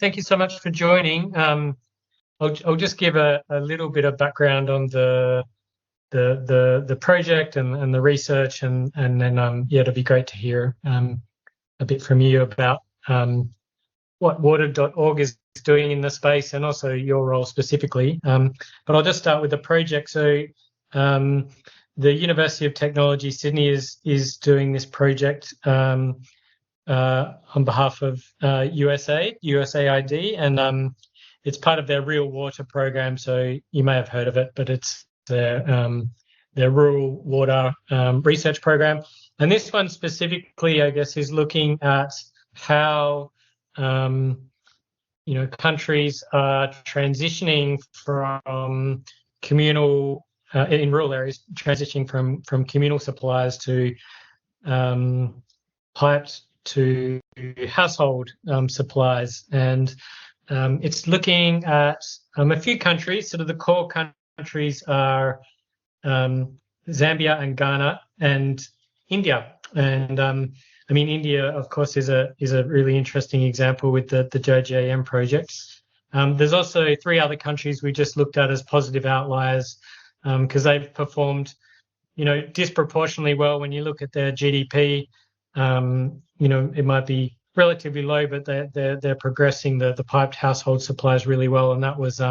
thank you so much for joining. I'll just give a little bit of background on the project and the research, and then it'd be great to hear a bit from you about what waterorg is doing in the space, and also your role specifically. But I'll just start with the project. So the University of Technology Sydney is doing this project on behalf of USAID, and it's part of their Real Water program. So you may have heard of it, but it's their rural water research program. And this one specifically, I guess, is looking at how countries are transitioning from communal in rural areas, transitioning from communal supplies to piped to household supplies. And it's looking at a few countries. Sort of the core countries are Zambia and Ghana and India. And I mean, India, of course, is a really interesting example with the JJM project. There's also 3 other countries we just looked at as positive outliers because they've performed, disproportionately well. When you look at their GDP, it might be relatively low, but they're progressing the piped household supplies really well, and that was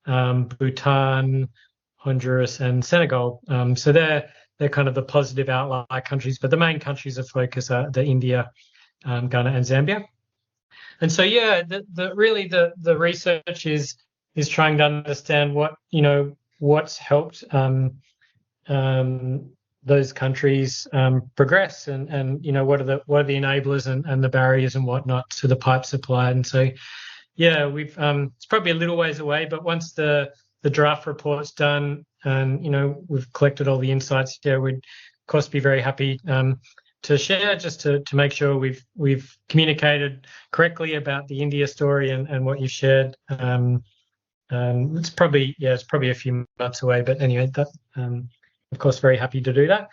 Bhutan, Honduras, and Senegal. So they're kind of the positive outlier countries, but the main countries of focus are the India, Ghana, and Zambia. And so, the research is trying to understand what's helped those countries progress, and what are the enablers and the barriers and whatnot to the pipe supply. And so, we've it's probably a little ways away, but once the draft report's done and we've collected all the insights, we'd of course be very happy to share, just to make sure we've communicated correctly about the India story and what you've shared. It's probably a few months away, but anyway, that of course very happy to do that.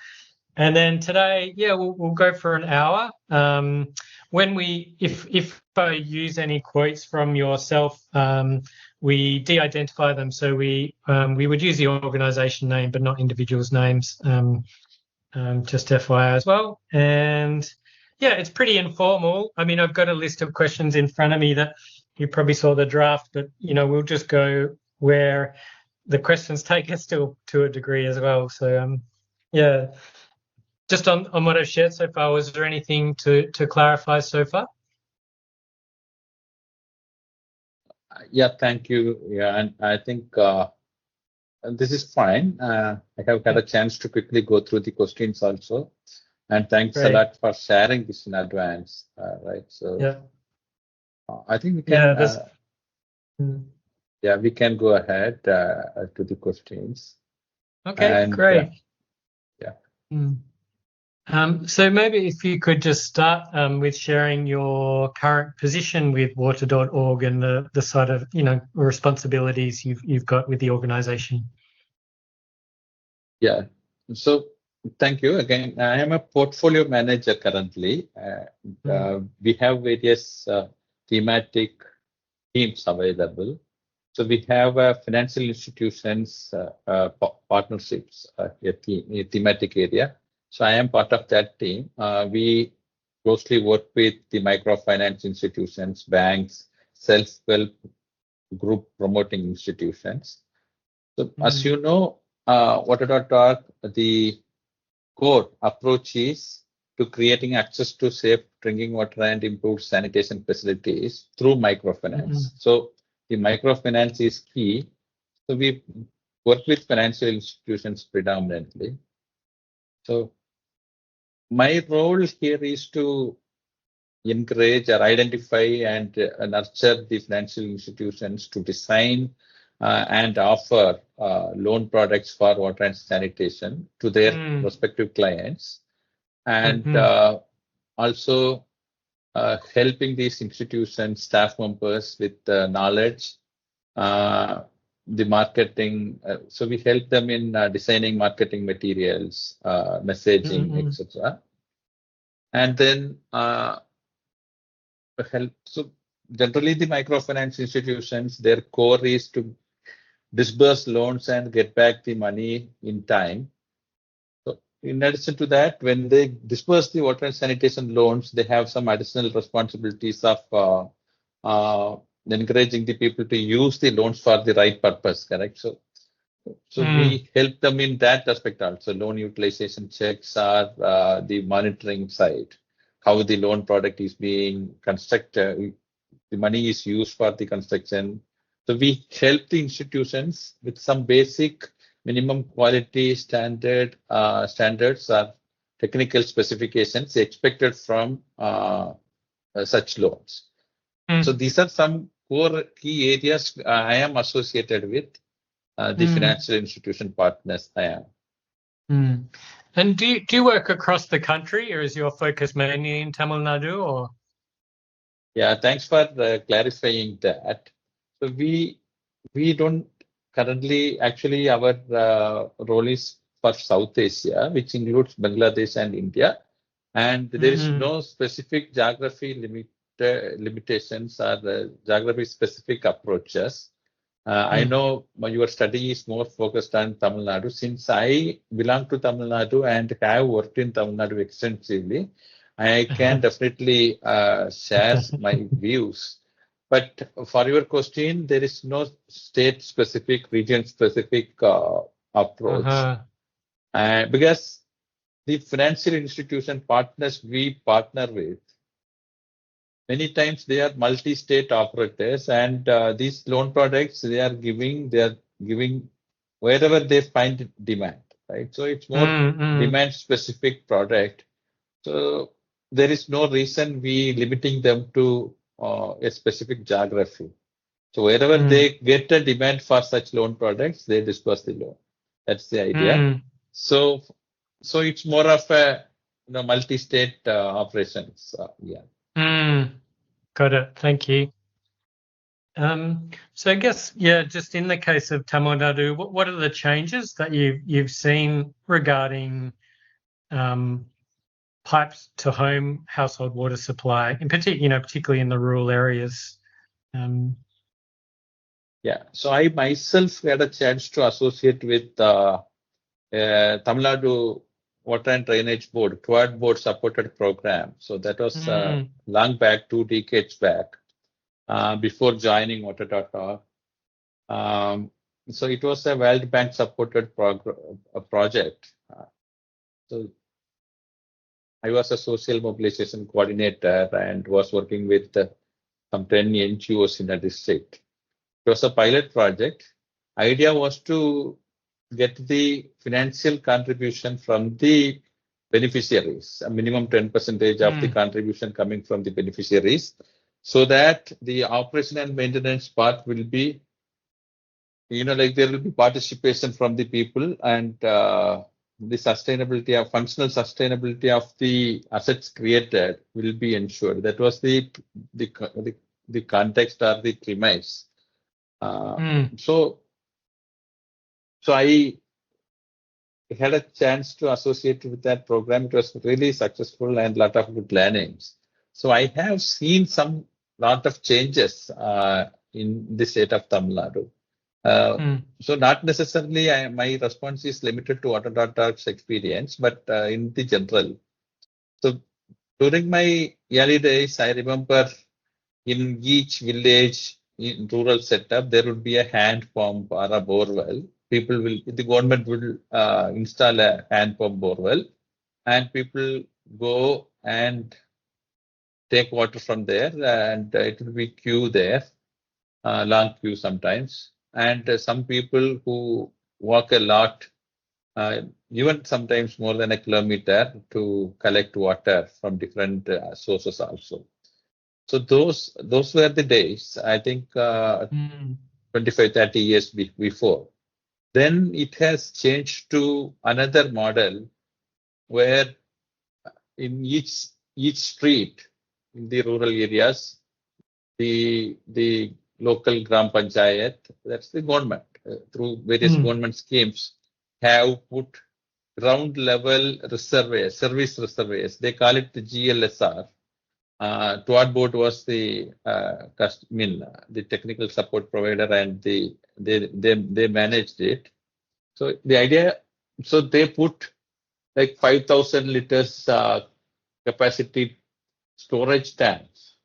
And then today, we'll go for an hour. If I use any quotes from yourself, we de-identify them, so we would use the organisation name but not individuals' names, just FYI as well. And it's pretty informal. I mean, I've got a list of questions in front of me that you probably saw the draft, but we'll just go where the questions take us to a degree as well. So just on what I've shared so far, was there anything to clarify so far? Thank you. And I think this is fine. I have had a chance to quickly go through the questions also. And thanks a lot for sharing this in advance. Right. So I think we can we can go ahead to the questions. Okay, great. So maybe if you could just start with sharing your current position with water.org and the sort of responsibilities you've got with the organisation. So thank you again. I am a portfolio manager currently. We have various thematic teams available. So we have financial institutions partnerships, a thematic area. So I am part of that team. We closely work with the microfinance institutions, banks, self-help group promoting institutions. So as you know, water.org, the core approach is to creating access to safe drinking water and improved sanitation facilities through microfinance. So the microfinance is key. So we work with financial institutions predominantly. So my role here is to encourage or identify and nurture the financial institutions to design and offer loan products for water and sanitation to their respective clients, and also helping these institutions, staff members with knowledge, the marketing. So we help them in designing marketing materials, messaging, etc. And then help. So generally the microfinance institutions, their core is to disburse loans and get back the money in time. So in addition to that, when they disburse the water and sanitation loans, they have some additional responsibilities of encouraging the people to use the loans for the right purpose, correct? So we help them in that aspect also. Loan utilization checks are the monitoring side, how the loan product is being constructed, the money is used for the construction. So we help the institutions with some basic minimum quality standards or technical specifications expected from such loans. So these are some core key areas I am associated with. The financial institution partners I am. And do you work across the country, or is your focus mainly in Tamil Nadu? Or yeah, thanks for clarifying that. So we don't currently, actually our role is for South Asia, which includes Bangladesh and India, and there is no specific geography limitations or geography specific approaches. I know your study is more focused on Tamil Nadu. Since I belong to Tamil Nadu and have worked in Tamil Nadu extensively, I can definitely share my views. But for your question, there is no state-specific, region-specific approach. Because the financial institution partners we partner with, many times they are multi-state operators, and these loan products they are giving wherever they find demand, right? So it's more demand-specific product. So there is no reason we limiting them to a specific geography. So wherever they get a demand for such loan products, they disperse the loan. That's the idea. So it's more of a multi-state operations. Got it. Thank you. So I guess, just in the case of Tamil Nadu, what are the changes that you've seen regarding pipes to home household water supply, in particular, particularly in the rural areas? So I myself had a chance to associate with Tamil Nadu Water and Drainage Board, Quad Board supported program. So that was long back, 2 decades back, before joining waterorg. So it was a World Bank supported project. So I was a social mobilization coordinator and was working with some 10 NGOs in the district. It was a pilot project. Idea was to get the financial contribution from the beneficiaries, a minimum 10% of the contribution coming from the beneficiaries, so that the operation and maintenance part will be, there will be participation from the people, and the functional sustainability of the assets created will be ensured. That was the context or the premise. So I had a chance to associate with that program. It was really successful and a lot of good learnings. So I have seen lot of changes in the state of Tamil Nadu. So not necessarily my response is limited to waterorg's experience, but in the general. So during my early days, I remember in each village in rural setup, there would be a hand pump or a borewell. The government will install a hand pump borewell, and people go and take water from there, and it will be queue there, long queue sometimes. And some people who walk a lot, even sometimes more than a kilometer, to collect water from different sources also. So those were the days, I think 25, 30 years before. Then it has changed to another model where in each street in the rural areas, the local Gram Panchayat, that's the government, through various government schemes, have put ground level service reservoirs. They call it the GLSR. Toad Boat was the the technical support provider, and they managed it. So the idea, so they put like 5,000 liters capacity storage tanks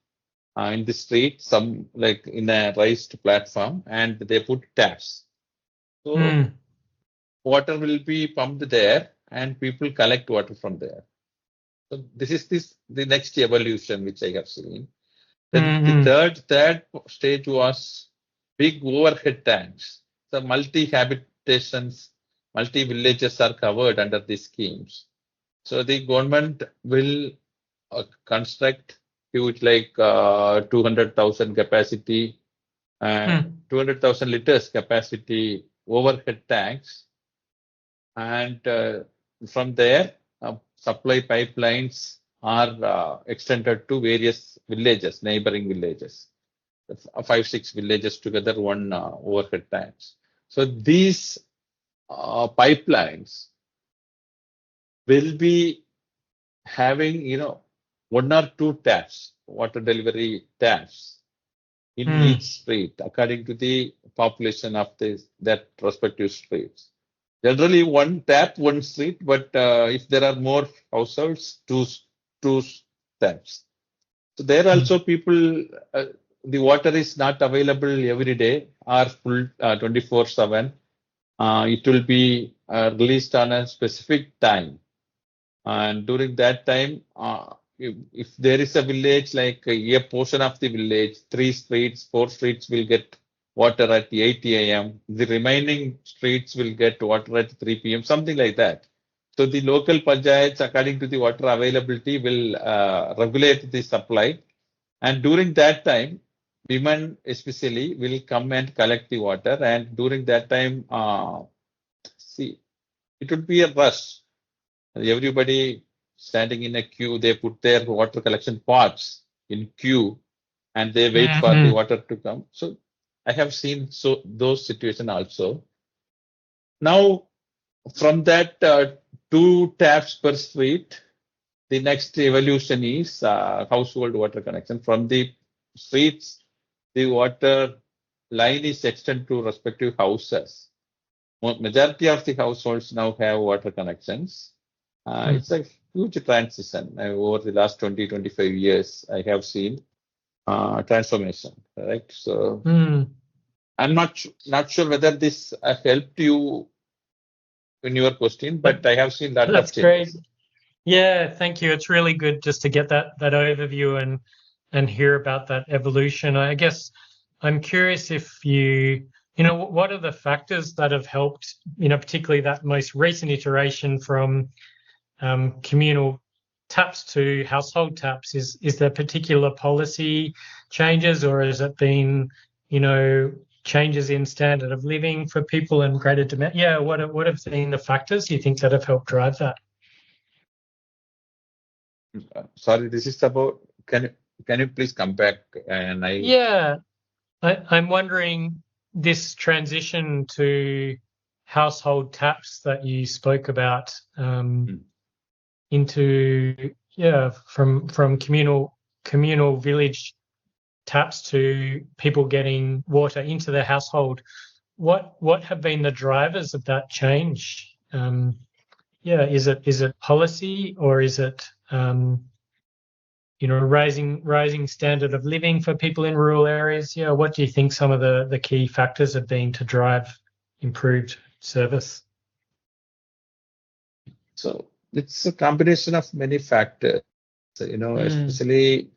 in the street, some like in a raised platform, and they put taps. So water will be pumped there, and people collect water from there. So this is the next evolution which I have seen. Then the third stage was big overhead tanks. So multi-habitations, multi-villages are covered under these schemes. So the government will construct huge like 200,000 capacity and 200,000 liters capacity overhead tanks. And from there, supply pipelines are extended to various villages, neighboring villages, 5-6 villages together, one overhead tanks. So these pipelines will be having, one or two taps, water delivery taps in each street, according to the population of that respective streets. Generally, one tap, one street, but if there are more households, two taps. So there also people, the water is not available every day or full 24/7. It will be released on a specific time. And during that time, if there is a village, like a portion of the village, 3 streets, 4 streets will get water at 8 a.m. The remaining streets will get water at 3 p.m., something like that. So the local panchayats, according to the water availability, will regulate the supply. And during that time, women especially will come and collect the water. And during that time, it would be a rush. Everybody standing in a queue, they put their water collection pots in queue and they wait for the water to come. So I have seen those situations also. Now, from that 2 taps per street, the next evolution is household water connection. From the streets, the water line is extended to respective houses. Majority of the households now have water connections. It's a huge transition. Over the last 20-25 years, I have seen transformation, right? So I'm not sure whether this helped you in your question, but I have seen that. That's great. Yeah, thank you. It's really good just to get that overview and hear about that evolution. I guess I'm curious if what are the factors that have helped, particularly that most recent iteration from communal taps to household taps? Is there particular policy changes, or has it been, changes in standard of living for people and greater demand? Yeah, what have been the factors you think that have helped drive that? Sorry, this is about. Can you please come back? And I'm wondering, this transition to household taps that you spoke about into from communal village taps to people getting water into their household. What have been the drivers of that change? Is it policy, or is it raising standard of living for people in rural areas? What do you think some of the key factors have been to drive improved service? So it's a combination of many factors, especially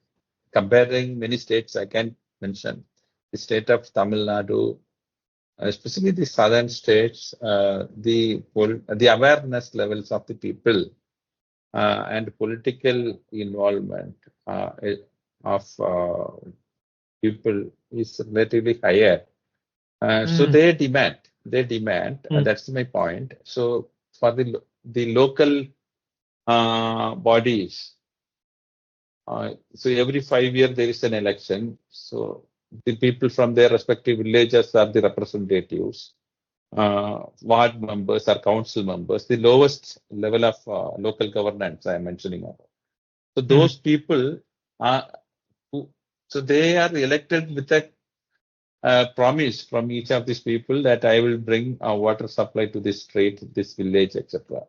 comparing many states. I can mention the state of Tamil Nadu, especially the southern states, the awareness levels of the people and political involvement of people is relatively higher. So they demand, that's my point. So for the local bodies, so every 5 years there is an election. So the people from their respective villages are the representatives, ward members or council members, the lowest level of local governance I am mentioning about. So those people So they are elected with a promise from each of these people that I will bring a water supply to this street, this village, etc.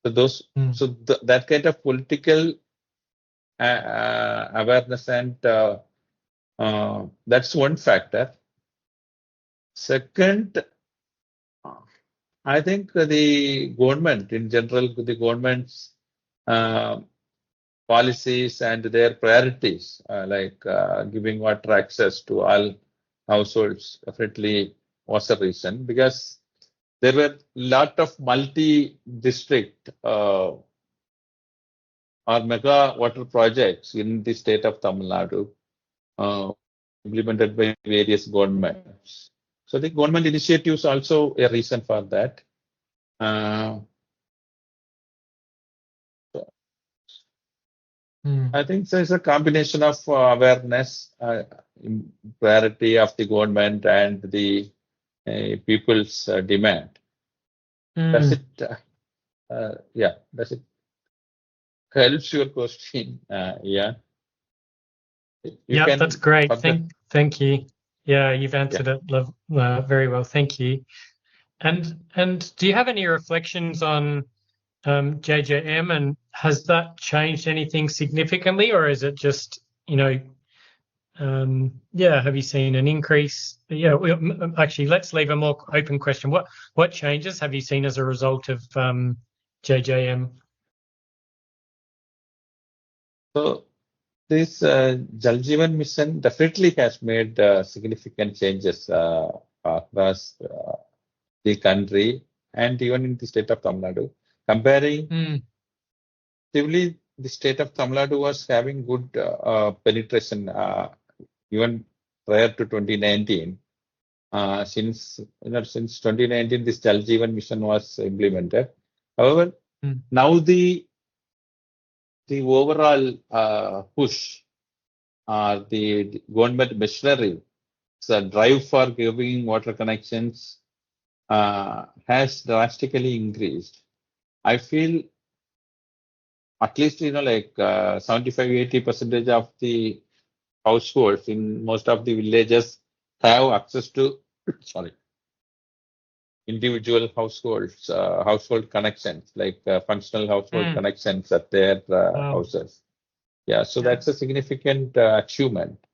So that kind of political awareness and that's one factor. Second, I think the government in general, the government's policies and their priorities, like giving water access to all households, definitely was a reason, because there were a lot of multi-district or mega water projects in the state of Tamil Nadu, implemented by various governments. So the government initiatives also a reason for that. I think there's a combination of awareness, priority of the government and the people's demand. Does it? Yeah. Does it helps your question? Yeah. Yeah, that's great. Thank you. Yeah, you've answered it very well. Thank you. And do you have any reflections on JJM, and has that changed anything significantly, or is it just, have you seen an increase? Yeah, actually, let's leave a more open question. What changes have you seen as a result of JJM? So this Jal Jeevan mission definitely has made significant changes across the country and even in the state of Tamil Nadu. Comparing, the state of Tamil Nadu was having good penetration even prior to 2019. Since 2019, this Jal Jeevan mission was implemented. However, now the overall push, the government machinery, the drive for giving water connections has drastically increased. I feel at least, like 75-80% of the households in most of the villages have access to, individual household connections, like functional household connections at their houses. Yeah, so that's a significant achievement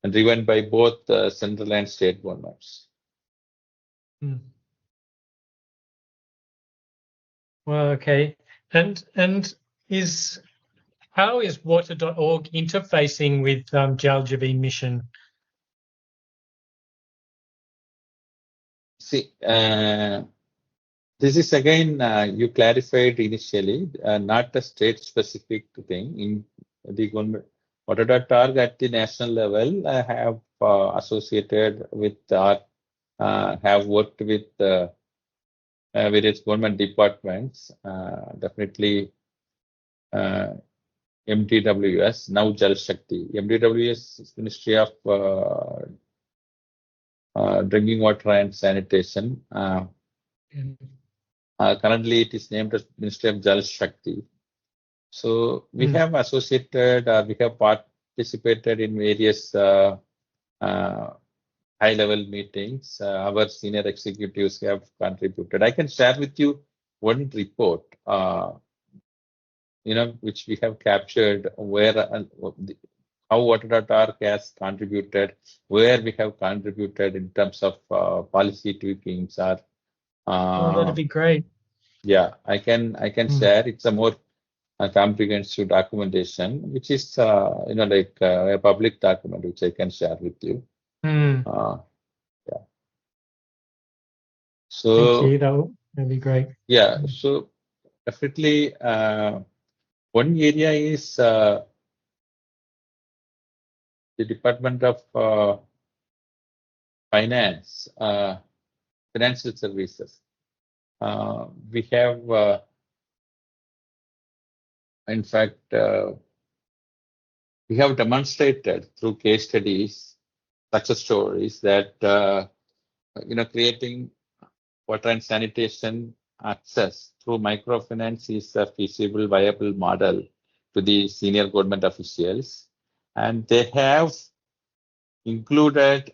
driven by both central and state governments. Well, okay. And how is waterorg interfacing with Jal Jeevan mission? See, this is again, you clarified initially, not a state-specific thing. In the government, water.org at the national level have associated with or have worked with various government departments, definitely MTWS, now Jal Shakti. MTWS is Ministry of Drinking Water and Sanitation. Currently, it is named as Ministry of Jal Shakti. So we have associated, we have participated in various high-level meetings. Our senior executives have contributed. I can share with you one report, which we have captured where how water.org has contributed, where we have contributed in terms of policy tweakings. That'd be great. Yeah, I can share. It's a more comprehensive documentation, which is like a public document, which I can share with you. Yeah. So thank you. That'd be great. Yeah. So definitely, one area is the Department of Finance, Financial Services. We have, in fact, we have demonstrated through case studies, success stories that creating water and sanitation access through microfinance is a feasible, viable model to the senior government officials, and they have included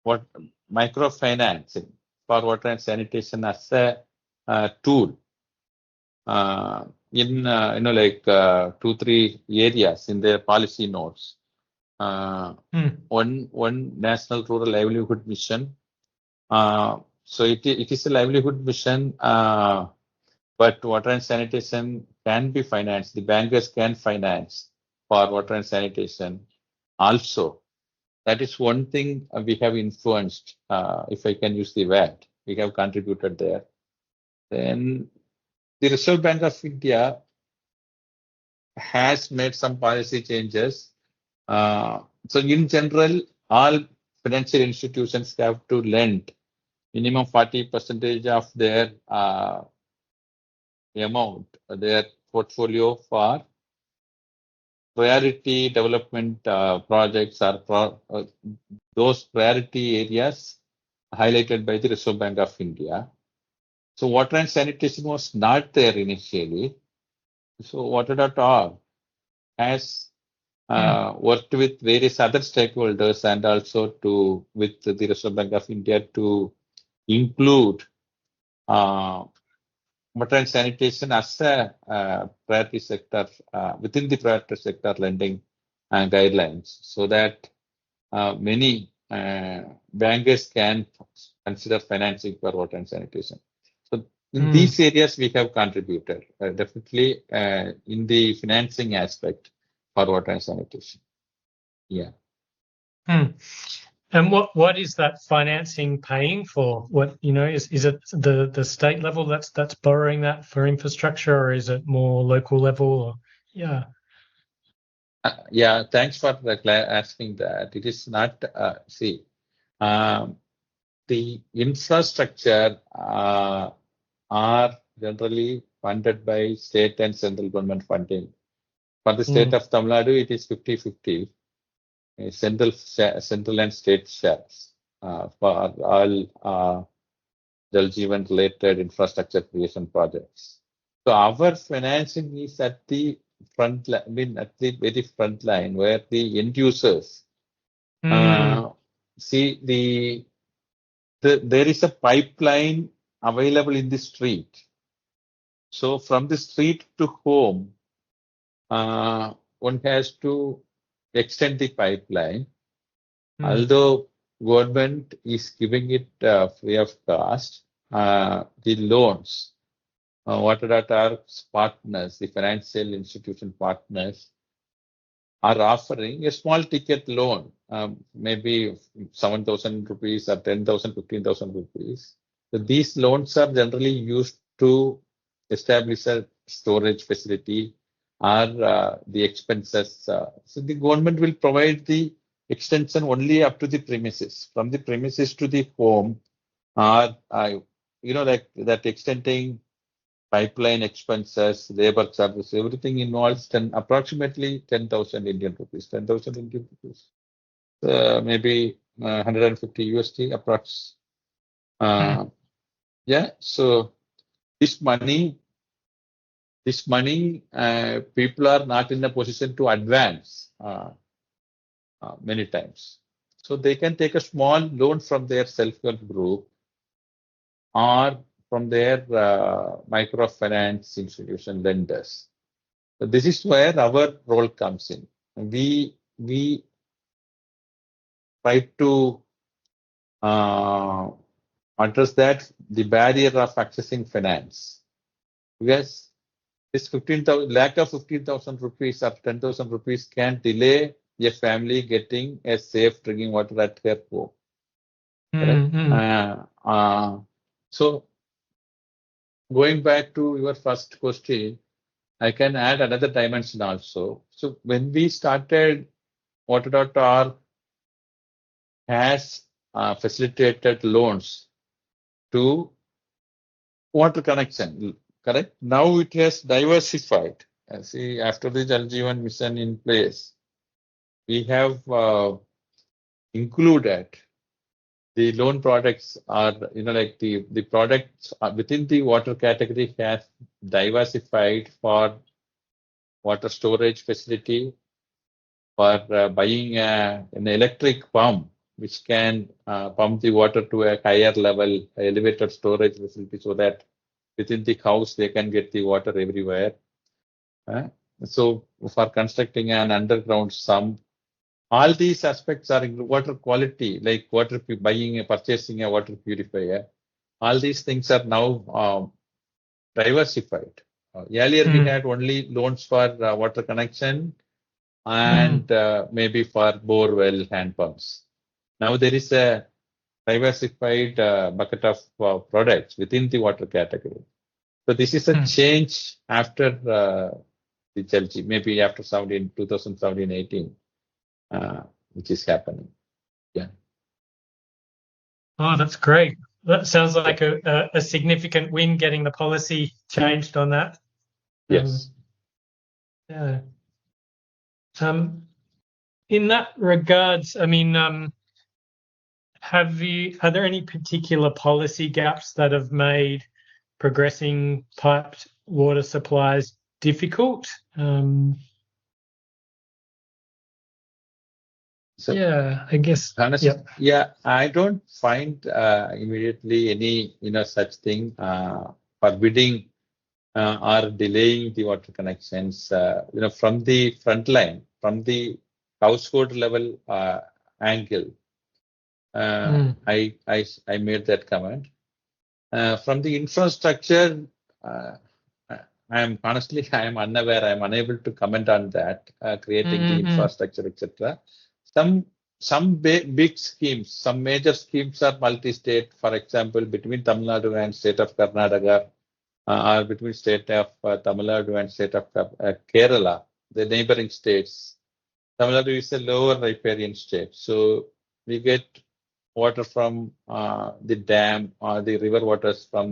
what microfinancing for water and sanitation as a tool in like 2-3 areas in their policy notes. One national rural livelihood mission. So it is a livelihood mission, but water and sanitation can be financed. The bankers can finance for water and sanitation also. That is one thing we have influenced, if I can use the word. We have contributed there. Then the Reserve Bank of India has made some policy changes. So in general, all financial institutions have to lend minimum 40% of their amount, their portfolio for priority development projects or those priority areas highlighted by the Reserve Bank of India. So water and sanitation was not there initially. So waterorg has worked with various other stakeholders and also with the Reserve Bank of India to include water and sanitation as a priority sector within the priority sector lending guidelines, so that many bankers can consider financing for water and sanitation. So in these areas we have contributed definitely in the financing aspect for water and sanitation. Yeah. And what is that financing paying for? What is it the state level that's borrowing that for infrastructure, or is it more local level? Or yeah, thanks for asking that. It is not the infrastructure are generally funded by state and central government funding. For the state of Tamil Nadu, it is 50-50. Central and state shares for all Jal Jeevan related infrastructure creation projects. So our financing is at the front line, at the very front line, where the end users see there is a pipeline available in the street. So from the street to home, one has to extend the pipeline. Although government is giving it free of cost, the loans, waterorg's partners, the financial institution partners, are offering a small ticket loan, maybe 7,000 rupees or 10,000, 15,000 rupees. So these loans are generally used to establish a storage facility or the expenses. So the government will provide the extension only up to the premises. From the premises to the home, like that extending pipeline expenses, labor charges, everything involves approximately 10,000 Indian rupees. 10,000 Indian rupees, maybe 150 USD approx. Yeah. So this money, people are not in a position to advance many times. So they can take a small loan from their self-help group or from their microfinance institution lenders. So this is where our role comes in. We try to address that, the barrier of accessing finance. Because this 15,000 lack of 15,000 rupees or 10,000 rupees can delay a family getting a safe drinking water at their home. So going back to your first question, I can add another dimension also. So when we started, waterorg has facilitated loans to water connection, correct? Now it has diversified. See, after the Jal Jeevan mission in place, we have included the loan products are, like the products within the water category has diversified for water storage facility, for buying an electric pump which can pump the water to a higher level, elevated storage facility, so that within the house they can get the water everywhere. So for constructing an underground sump, all these aspects are in water quality, like buying and purchasing a water purifier. All these things are now diversified. Earlier we had only loans for water connection and maybe for bore well hand pumps. Now there is a diversified bucket of products within the water category. So this is a change after the Chelsea, maybe after 2017-18, which is happening. Yeah. Oh, that's great. That sounds like a significant win, getting the policy changed on that. Yes. Yeah. In that regards, I mean, are there any particular policy gaps that have made progressing piped water supplies difficult? So, yeah, I guess. Honestly, yeah, I don't find immediately any such thing forbidding or delaying the water connections. From the front line, from the household level angle, I made that comment. From the infrastructure, I am unaware. I am unable to comment on that. Creating the infrastructure, etc. Some big schemes, some major schemes are multi-state. For example, between Tamil Nadu and state of Karnataka, or between state of Tamil Nadu and state of Kerala, the neighboring states. Tamil Nadu is a lower riparian state, so we get water from the dam or the river waters from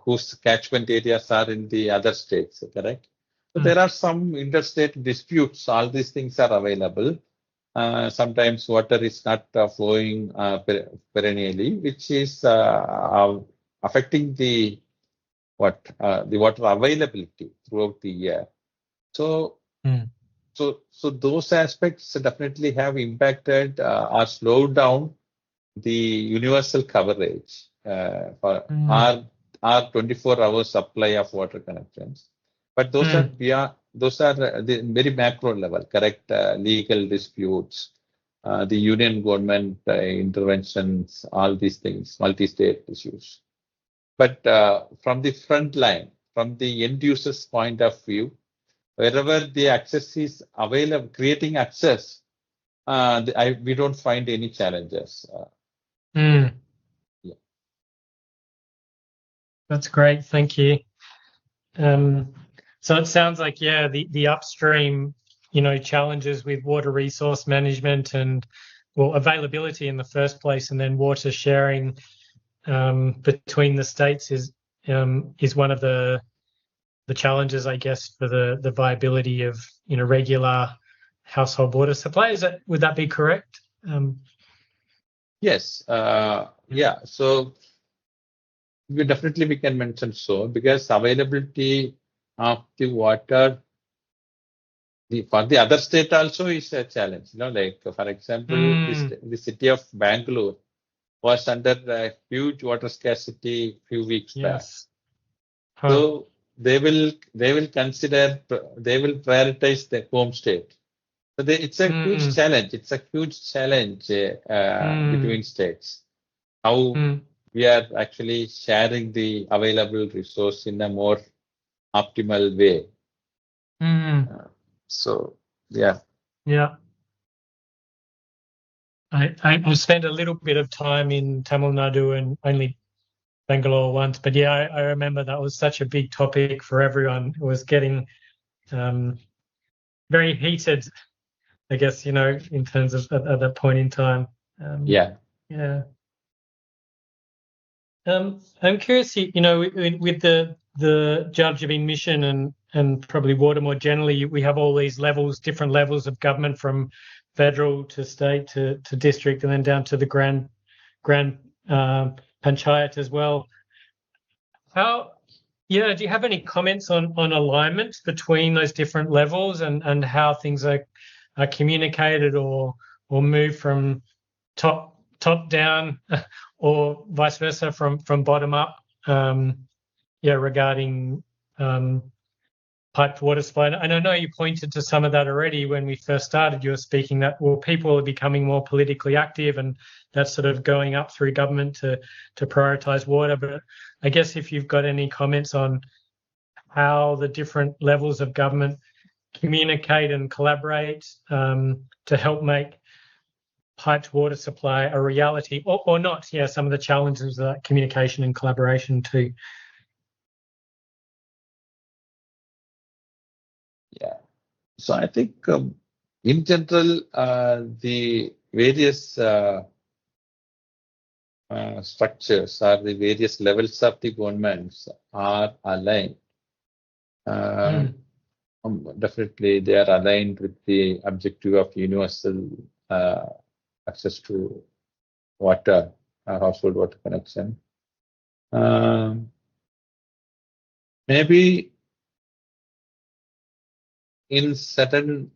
whose catchment areas are in the other states, correct? So there are some interstate disputes. All these things are available. Sometimes water is not flowing perennially, which is affecting the water availability throughout the year. So those aspects definitely have impacted or slowed down the universal coverage for our 24-hour supply of water connections. But those are the very macro level, correct? Legal disputes, the union government interventions, all these things, multi-state issues. But from the front line, from the end user's point of view, wherever the access is available, creating access, we don't find any challenges. Yeah. That's great. Thank you. So it sounds like, the upstream, challenges with water resource management and, availability in the first place, and then water sharing between the states is one of the challenges, I guess, for the viability of regular household water supply. Would that be correct? Yes. Yeah. So we can mention so, because availability of the water for the other state also is a challenge. Like for example, the city of Bangalore was under a huge water scarcity few weeks back. So they will prioritize the home state. So it's a huge challenge. It's a huge challenge between states. How we are actually sharing the available resource in a more optimal way. So, yeah. Yeah. I've spent a little bit of time in Tamil Nadu and only Bangalore once, but I remember that was such a big topic for everyone. It was getting very heated, I guess, in terms of at that point in time. Yeah. I'm curious, with the judge of emission and probably water more generally, we have all these different levels of government, from federal to state to district, and then down to the grand panchayat as well. How Yeah, do you have any comments on alignment between those different levels and how things are communicated or moved from top down or vice versa from bottom up? Regarding piped water supply. And I know you pointed to some of that already when we first started. You were speaking that, well, people are becoming more politically active and that's sort of going up through government to prioritise water. But I guess if you've got any comments on how the different levels of government communicate and collaborate to help make piped water supply a reality or not. Yeah, some of the challenges of that communication and collaboration too. Yeah. So I think in general, the various structures or the various levels of the governments are aligned. Definitely, they are aligned with the objective of universal access to water, household water connection. Maybe in certain,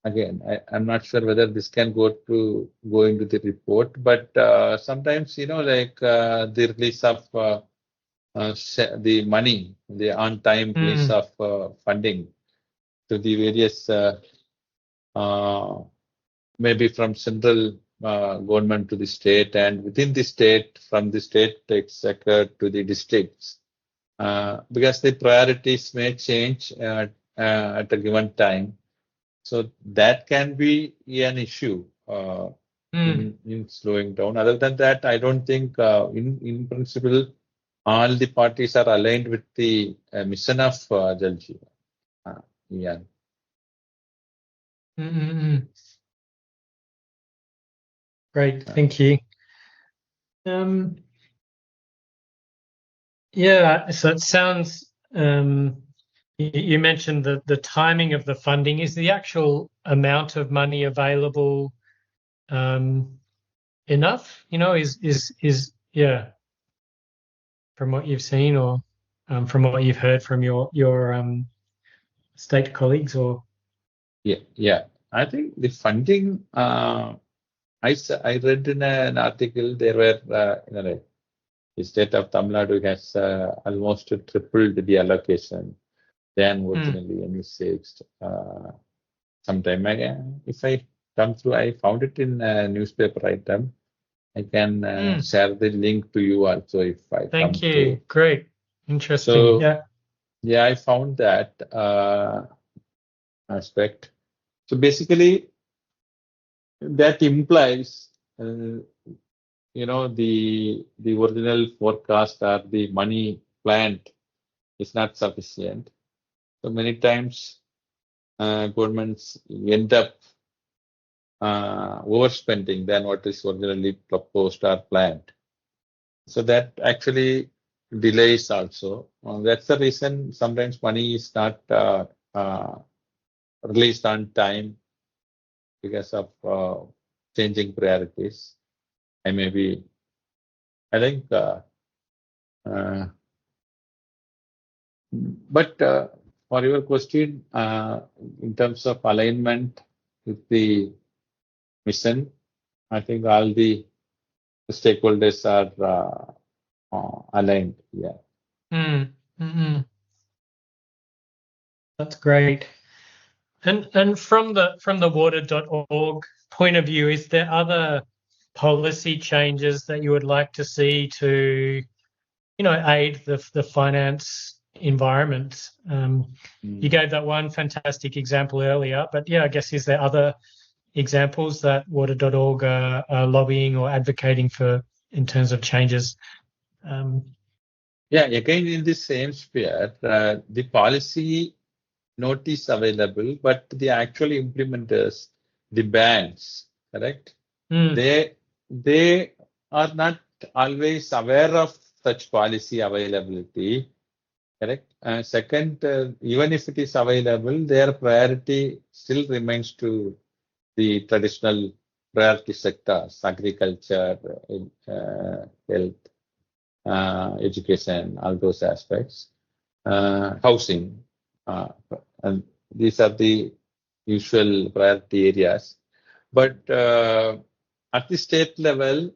again, I'm not sure whether this can go into the report, but sometimes, like the release of the money, the on-time release of funding to the various, maybe from central government to the state and within the state, from the state exchequer to the districts, because the priorities may change at a given time. So that can be an issue in slowing down. Other than that, I don't think in principle, all the parties are aligned with the mission of Jal Jeevan. Yeah. Great, thank you. Yeah, so it sounds, you mentioned the timing of the funding. Is the actual amount of money available enough? Is from what you've seen or from what you've heard from your state colleagues or? Yeah. I think the funding, I read in an article there were, the state of Tamil Nadu has almost tripled the allocation than originally envisaged. Sometime again, if I come through, I found it in a newspaper item. I can share the link to you also if I Thank you. Great. Interesting. So, yeah, I found that aspect. So basically, that implies, the original forecast or the money planned is not sufficient. So many times, governments end up overspending than what is originally proposed or planned. So that actually delays also. That's the reason sometimes money is not released on time because of changing priorities. I think, but for your question, in terms of alignment with the mission, I think all the stakeholders are aligned. Yeah. That's great. And from the water.org point of view, is there other policy changes that you would like to see to, aid the finance environment? You gave that one fantastic example earlier, but I guess is there other examples that water.org are lobbying or advocating for in terms of changes? Yeah, again in the same sphere, the policy note is available, but the actual implementers, the banks, correct? They are not always aware of such policy availability, correct? Second, even if it is available, their priority still remains to the traditional priority sectors, agriculture, health, education, all those aspects, housing, and these are the usual priority areas. But at the state level,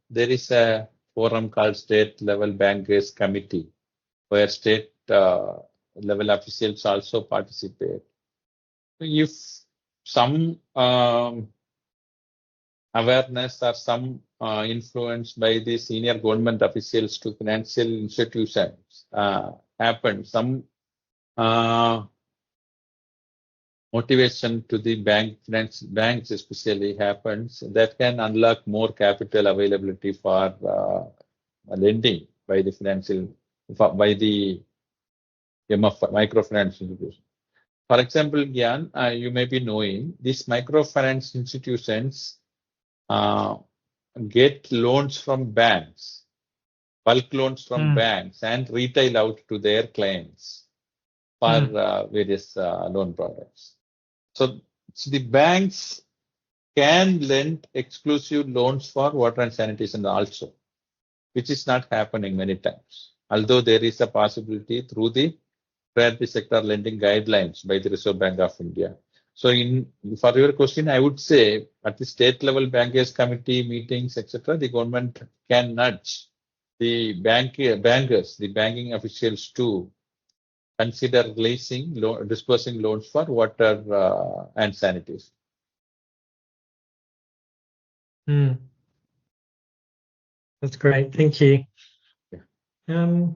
there is a forum called State Level Bankers Committee, where state level officials also participate. If some awareness or some influence by the senior government officials to financial institutions happen, some motivation to the banks especially happens, that can unlock more capital availability for lending by the by the microfinance institutions. For example, Gyan, you may be knowing these microfinance institutions get loans from banks, bulk loans from banks, and retail out to their clients for various loan products. So the banks can lend exclusive loans for water and sanitation also, which is not happening many times. Although there is a possibility through the priority sector lending guidelines by the Reserve Bank of India. So for your question, I would say at the state level bankers committee meetings, etc., the government can nudge the bankers, the banking officials to consider dispersing loans for water and sanitation. That's great. Thank you. Yeah.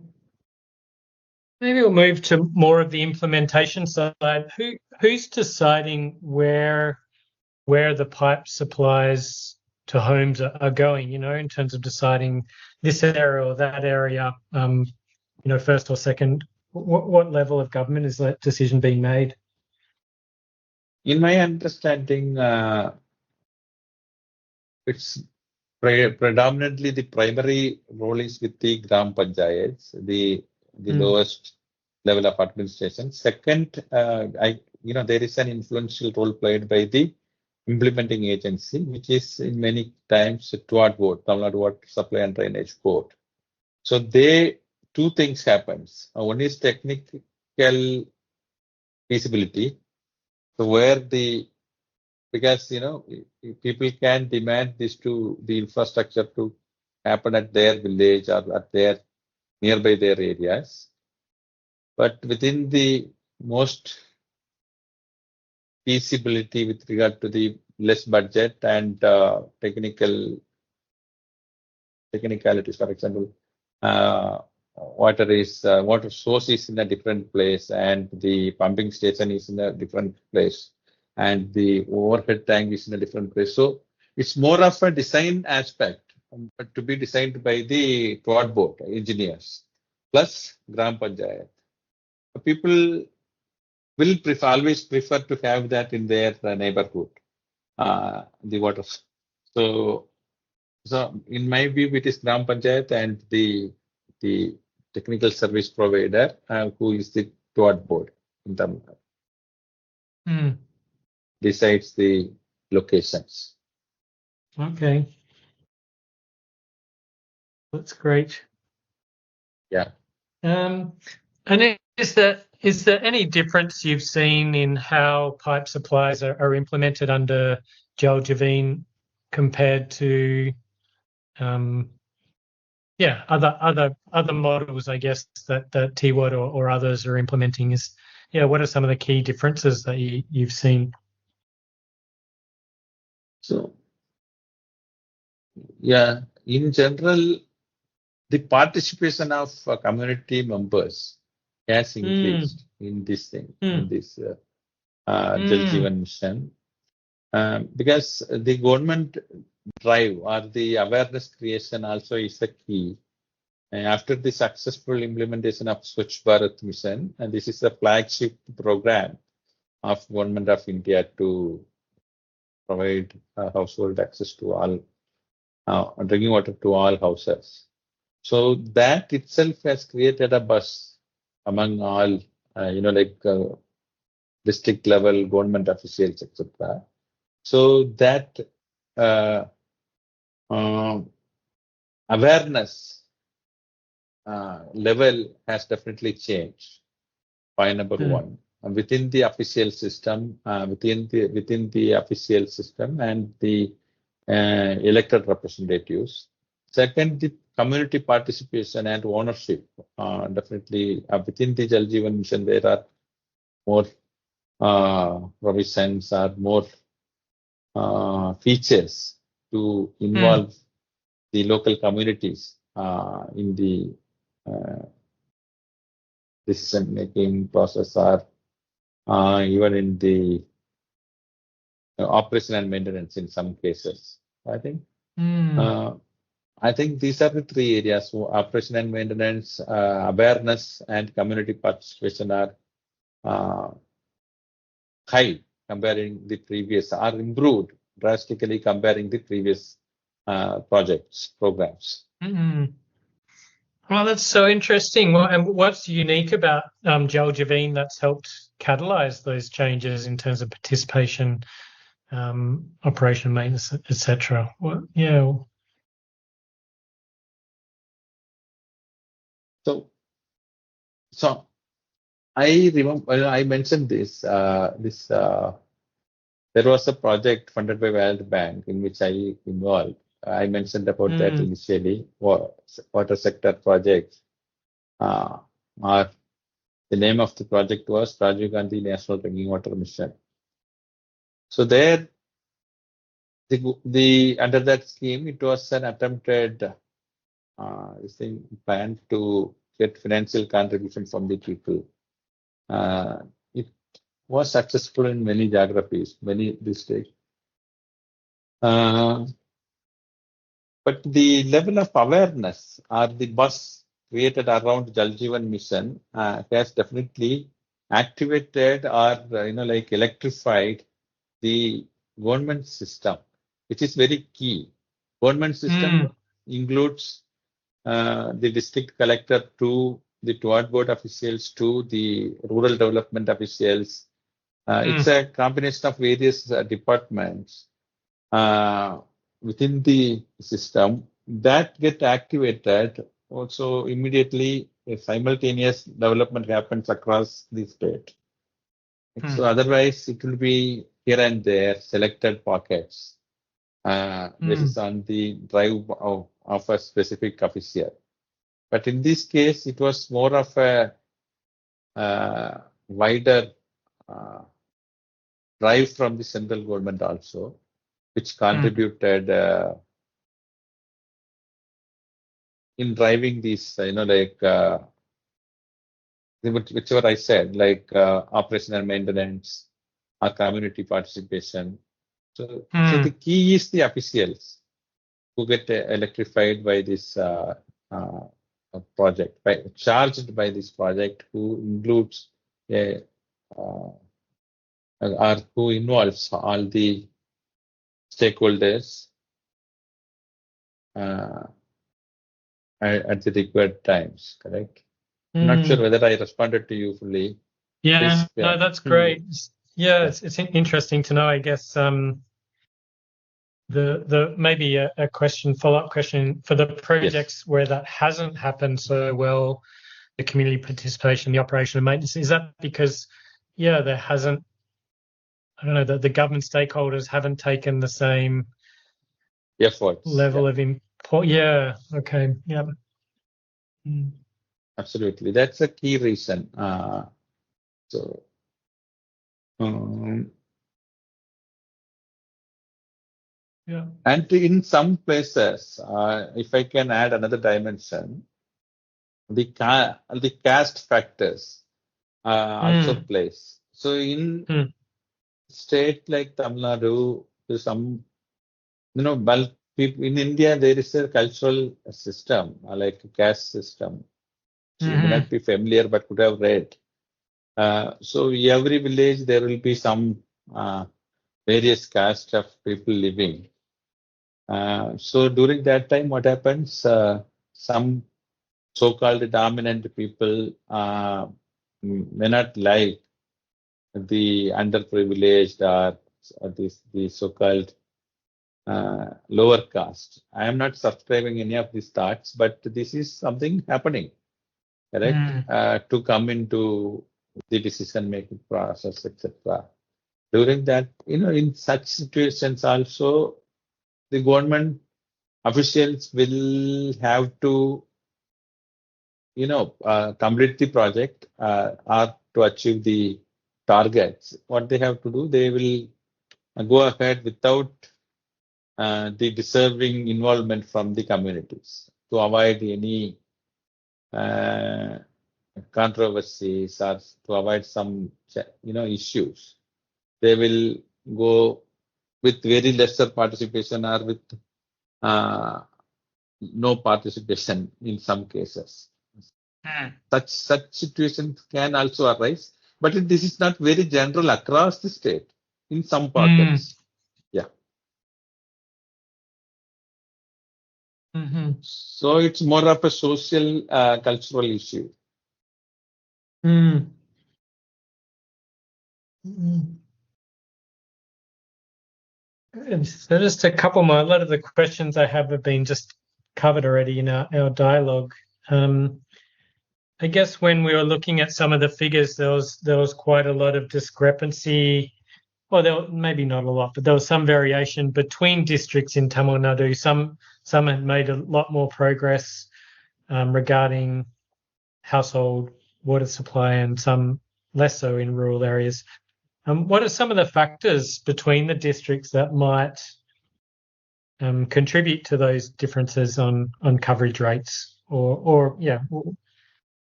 Maybe we'll move to more of the implementation side. Who's deciding where the pipe supplies to homes are going, in terms of deciding this area or that area, first or second? What level of government is that decision being made? In my understanding, it's predominantly the primary role is with the Gram Panchayats, the lowest level of administration. Second, there is an influential role played by the implementing agency, which is in many times TWAD board, Tamil Nadu Water Supply and Drainage Board. So two things happens. One is technical feasibility. So because people can demand the infrastructure to happen at their village or at nearby their areas, but within the most feasibility with regard to the less budget and technicalities. For example, water source is in a different place and the pumping station is in a different place and the overhead tank is in a different place. So it's more of a design aspect to be designed by the TWAD board engineers plus Gram Panchayat. People will always prefer to have that in their neighborhood, the water. So in my view, it is Gram Panchayat and the technical service provider who is the TWAD board in Tamil Nadu. Decides the locations. Okay. That's great. Yeah. And is there any difference you've seen in how pipe supplies are implemented under Jal Jeevan compared to other models, I guess, that TWAD or others are implementing? What are some of the key differences that you've seen? So, in general, the participation of community members has increased in this thing, in this Jal Jeevan mission, because the government drive or the awareness creation also is a key. After the successful implementation of Swachh Bharat mission, and this is a flagship program of Government of India to provide household access to all drinking water to all houses. So that itself has created a buzz among all, district level government officials, etc. So that awareness level has definitely changed. Point number one. Within the official system, within the official system and the elected representatives. Second, the community participation and ownership. Definitely within the Jal Jeevan Mission, there are more provisions or more features to involve the local communities in the decision-making process or even in the operation and maintenance in some cases. I think these are the three areas: so operation and maintenance, awareness, and community participation are high comparing the previous, are improved drastically comparing the previous programs. Well, that's so interesting. And what's unique about Jal Jeevan that's helped catalyze those changes in terms of participation, operation maintenance, etc.? Yeah. So I remember I mentioned this. There was a project funded by World Bank in which I involved. I mentioned about that initially. Water sector projects. Or the name of the project was Rajiv Gandhi National Drinking Water Mission. So there, under that scheme, it was an attempted plan to get financial contribution from the people. It was successful in many geographies, many districts. But the level of awareness or the buzz created around Jal Jeevan Mission has definitely activated or electrified the government system, which is very key. Government system includes the district collector to the TWAD board officials to the rural development officials. It's a combination of various departments within the system that get activated. Also, immediately a simultaneous development happens across the state. So otherwise, it will be here and there selected pockets based on the drive of a specific official. But in this case, it was more of a wider drive from the central government also, which contributed in driving these, whichever I said, like operation and maintenance or community participation. So the key is the officials who get electrified by this project, charged by this project, who includes or who involves all the stakeholders at the required times. Correct? I'm not sure whether I responded to you fully. Yeah, no, that's great. Yeah, it's interesting to know. I guess the maybe a follow-up question for the projects where that hasn't happened so well, the community participation, the operation and maintenance, is that because there hasn't, I don't know, the government stakeholders haven't taken the same efforts, level of import? Yeah. Okay. Yeah. Absolutely, that's a key reason. And in some places, if I can add another dimension, the caste factors also plays. So in state like Tamil Nadu, there's some, bulk people in India, there is a cultural system like a caste system. So you may not be familiar, but could have read. So every village there will be some various caste of people living. So during that time, what happens? Some so-called dominant people may not like the underprivileged or the so-called lower cost. I am not subscribing any of these thoughts, but this is something happening, correct? To come into the decision-making process, etc. During that, in such situations also, the government officials will have to, complete the project or to achieve the targets. What they have to do, they will go ahead without the deserving involvement from the communities to avoid any controversies or to avoid some, issues. They will go with very lesser participation or with no participation in some cases. Such situations can also arise, but this is not very general across the state. In some pockets, yeah. So it's more of a social, cultural issue. So just a couple more. A lot of the questions I have been just covered already in our dialogue. I guess when we were looking at some of the figures, there was quite a lot of discrepancy. Well, maybe not a lot, but there was some variation between districts in Tamil Nadu. Some had made a lot more progress regarding household water supply, and some less so in rural areas. What are some of the factors between the districts that might contribute to those differences on coverage rates, or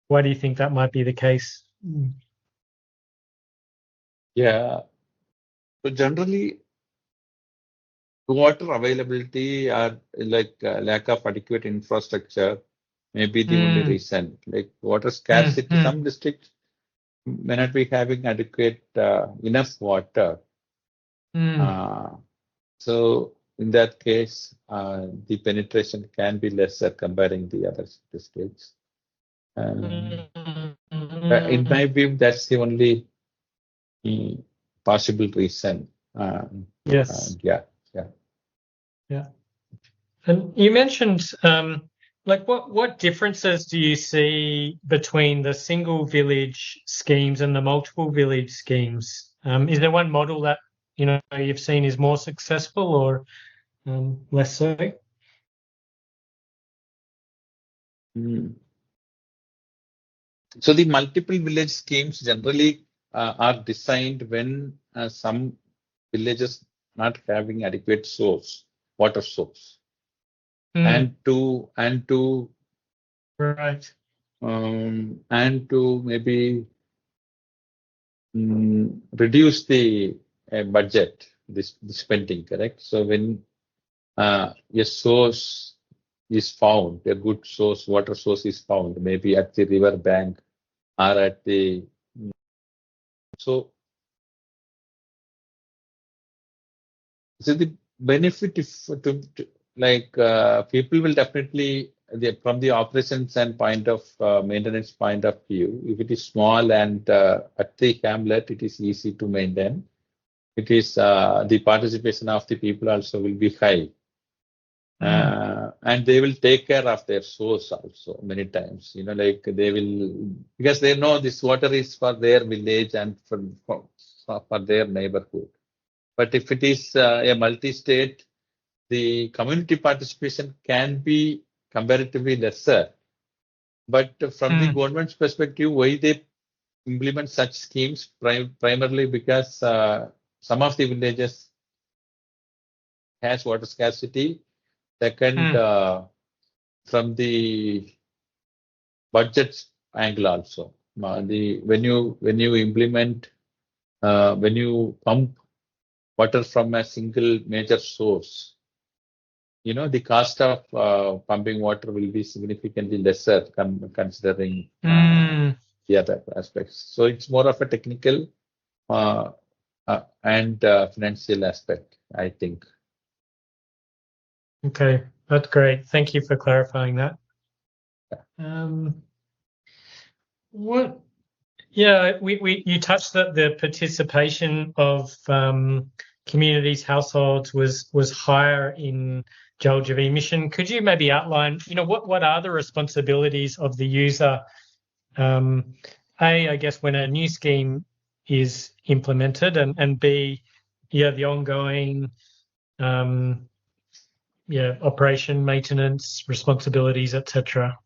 why do you think that might be the case? Yeah. So generally, water availability or like lack of adequate infrastructure may be the only reason. Like water scarcity, some districts may not be having adequate enough water. So in that case, the penetration can be lesser comparing the other districts. In my view, that's the only possible reason. Yes. Yeah. And you mentioned, like, what differences do you see between the single village schemes and the multiple village schemes? Is there one model that you've seen is more successful or less so? So the multiple village schemes generally are designed when some villages not having adequate water source, and to right, and to maybe reduce the budget, the spending, correct? So when a source is found, a good source, water source is found, maybe at the river bank or at the so the benefit if people will definitely from the operations and point of maintenance point of view, if it is small and at the hamlet, it is easy to maintain. It is the participation of the people also will be high. And they will take care of their source also many times, like they will, because they know this water is for their village and for their neighborhood. But if it is a multi-state, the community participation can be comparatively lesser. But from the government's perspective, why they implement such schemes primarily because some of the villages has water scarcity. Second, from the budget angle also, when you implement when you pump water from a single major source, the cost of pumping water will be significantly lesser considering the other aspects. So it's more of a technical and financial aspect, I think. Okay, that's great. Thank you for clarifying that. You touched that the participation of communities, households was higher in Jal Jeevan Mission. Could you maybe outline, what are the responsibilities of the user? A, I guess when a new scheme is implemented, and B, the ongoing operation, maintenance, responsibilities, etc.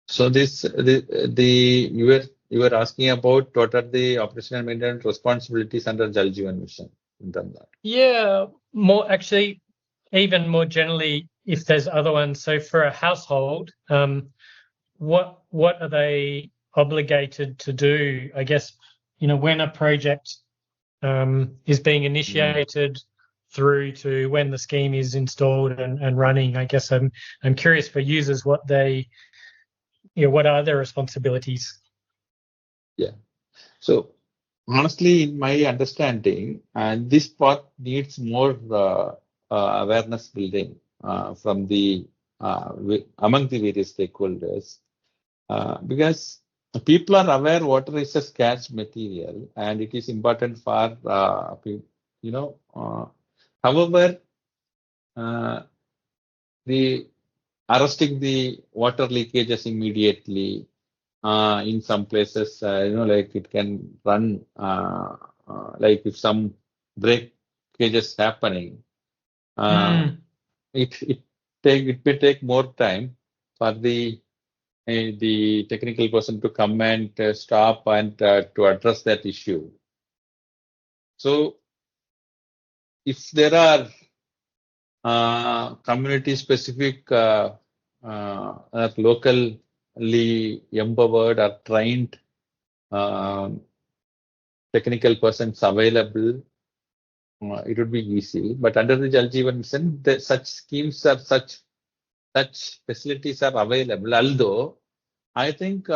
So you were asking about what are the operational and maintenance responsibilities under Jal Jeevan Mission in terms of. Yeah, more actually, even more generally, if there's other ones. So for a household, what are they obligated to do? I guess when a project is being initiated through to when the scheme is installed and running. I guess I'm curious for users what are their responsibilities? Yeah. So honestly, in my understanding, and this part needs more awareness building from the among the various stakeholders, because people are aware water is a scarce material and it is important for however, the arresting the water leakages immediately. In some places, like it can run, like if some breakages happening, it may take more time for the technical person to come and stop and to address that issue. So, if there are community-specific, locally empowered or trained technical persons available, it would be easy. But under the Jal Jeevan Mission, such schemes are such facilities are available. Although I think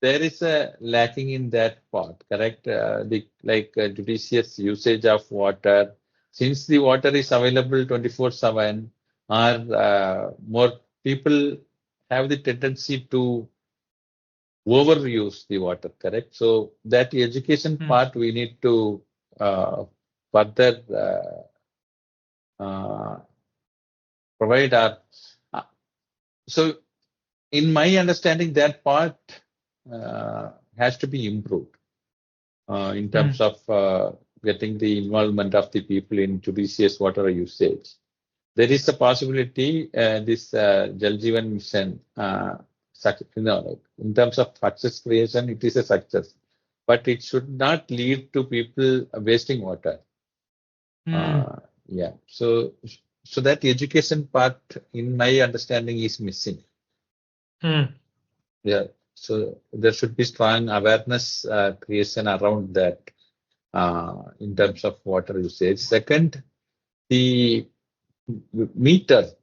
there is a lacking in that part. Correct? Judicious usage of water. Since the water is available 24/7, or more people have the tendency to overuse the water, correct? So that education part we need to further provide our. So in my understanding, that part has to be improved in terms of getting the involvement of the people in judicious water usage. There is a possibility this Jal Jeevan Mission, in terms of success creation, it is a success, but it should not lead to people wasting water. Yeah, so that education part, in my understanding, is missing. Yeah, so there should be strong awareness creation around that in terms of water usage. Second, the meter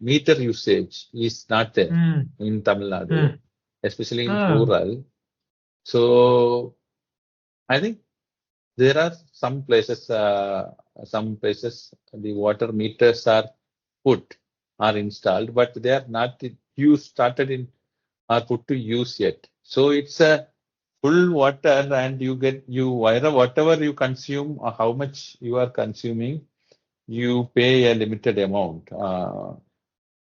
usage is not there in Tamil Nadu, especially in rural. So I think there are some places the water meters are installed, but they are not put to use yet. So it's a full water, and whatever you consume or how much you are consuming, you pay a limited amount.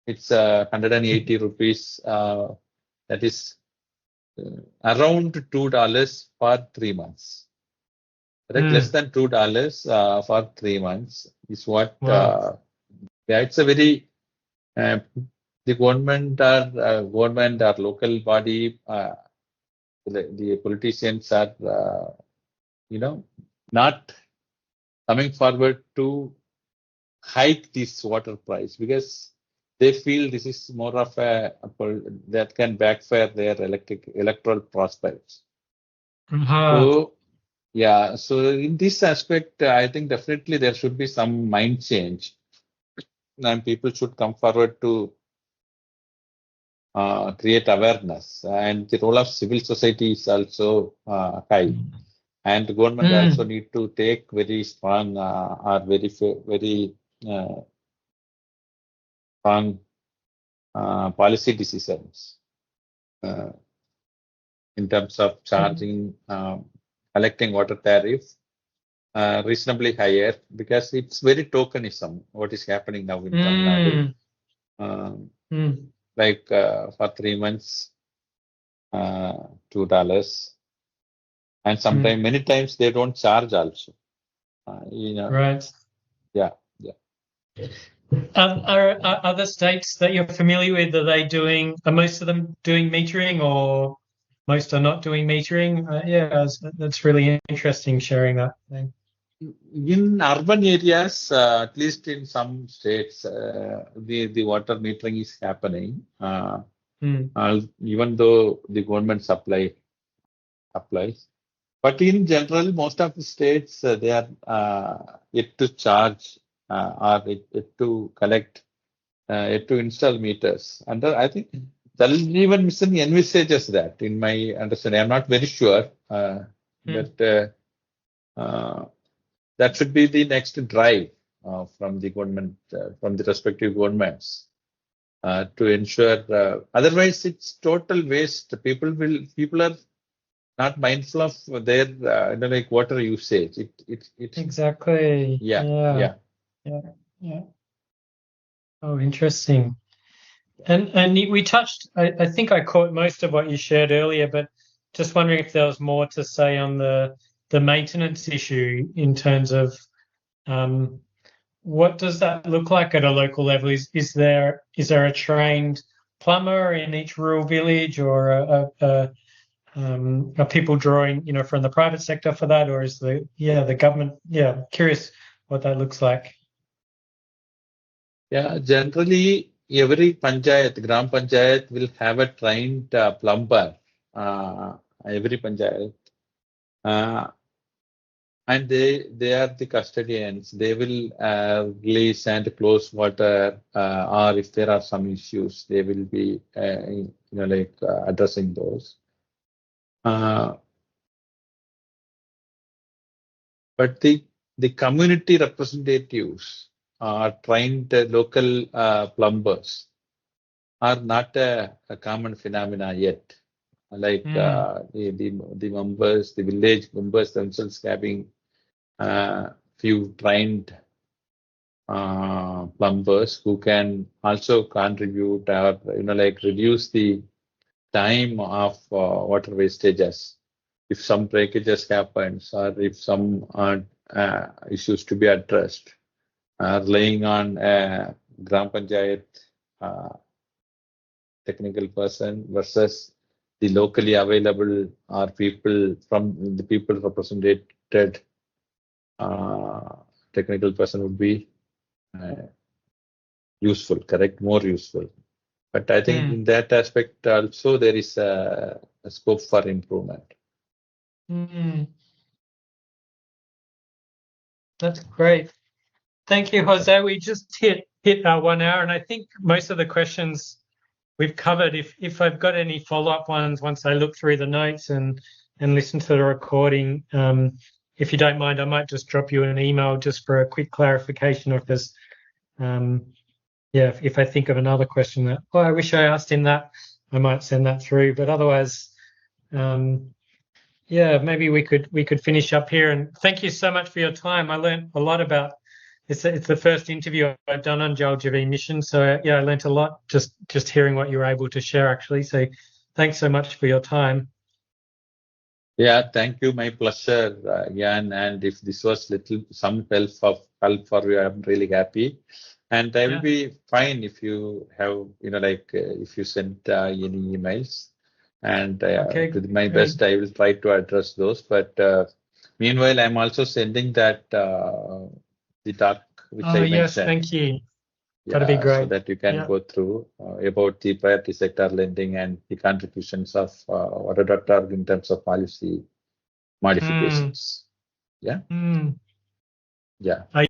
It's 180 rupees. That is around $2 for 3 months. Less than $2 for 3 months is what. Wow. Yeah, it's a very the government or local body, the politicians are not coming forward to hike this water price because they feel this is more of that can backfire their electoral prospects. So yeah, so in this aspect, I think definitely there should be some mind change, and people should come forward to create awareness. And the role of civil society is also high, and the government also need to take very strong or very strong policy decisions in terms of charging, collecting water tariff reasonably higher, because it's very tokenism what is happening now in Tamil Nadu. Like for 3 months, $2, and sometimes many times they don't charge also. Right. Yeah. Are other states that you're familiar with, are most of them doing metering, or most are not doing metering? That's really interesting sharing that thing. In urban areas, at least in some states, the water metering is happening, even though the government applies. But in general, most of the states, they are yet to charge or yet to collect, yet to install meters. And I think there is even mission envisages that, in my understanding. I'm not very sure, but that should be the next drive from the government, from the respective governments, to ensure. Otherwise, it's total waste. People are not mindful of their like water usage. It exactly. Yeah. Oh, interesting. And we touched. I think I caught most of what you shared earlier, but just wondering if there was more to say on the maintenance issue in terms of what does that look like at a local level? Is there a trained plumber in each rural village, or are people drawing from the private sector for that, or is the government? Curious what that looks like. Yeah, generally every gram panchayat will have a trained plumber. Every panchayat, and they are the custodians. They will release and close water, or if there are some issues, they will be addressing those. But the community representatives are trained local plumbers are not a common phenomena yet. Like the members, the village members themselves having few trained plumbers who can also contribute or reduce the time of water wastages. If some breakages happens, or if some issues to be addressed, relying on gram panchayat technical person versus the locally available or people from the people represented technical person would be useful, correct, more useful. But I think in that aspect also there is a scope for improvement. That's great. Thank you, Jose. We just hit our 1 hour, and I think most of the questions we've covered. If I've got any follow-up ones once I look through the notes and listen to the recording, if you don't mind, I might just drop you an email just for a quick clarification of this. If I think of another question that, I wish I asked him that, I might send that through. But otherwise, maybe we could finish up here. And thank you so much for your time. I learned a lot about. It's the first interview I've done on Jal Jeevan Mission, so I learned a lot just hearing what you were able to share, actually. So thanks so much for your time. Yeah, thank you. My pleasure, Jan. And if this was some help for you, I'm really happy. And I will be fine if you have, if you send any emails. And to my best, I will try to address those. But meanwhile, I'm also sending that the talk which I mentioned. Yes, thank you. That'd be great. So that you can go through about the priority sector lending and the contributions of waterorg in terms of policy modifications. Yeah.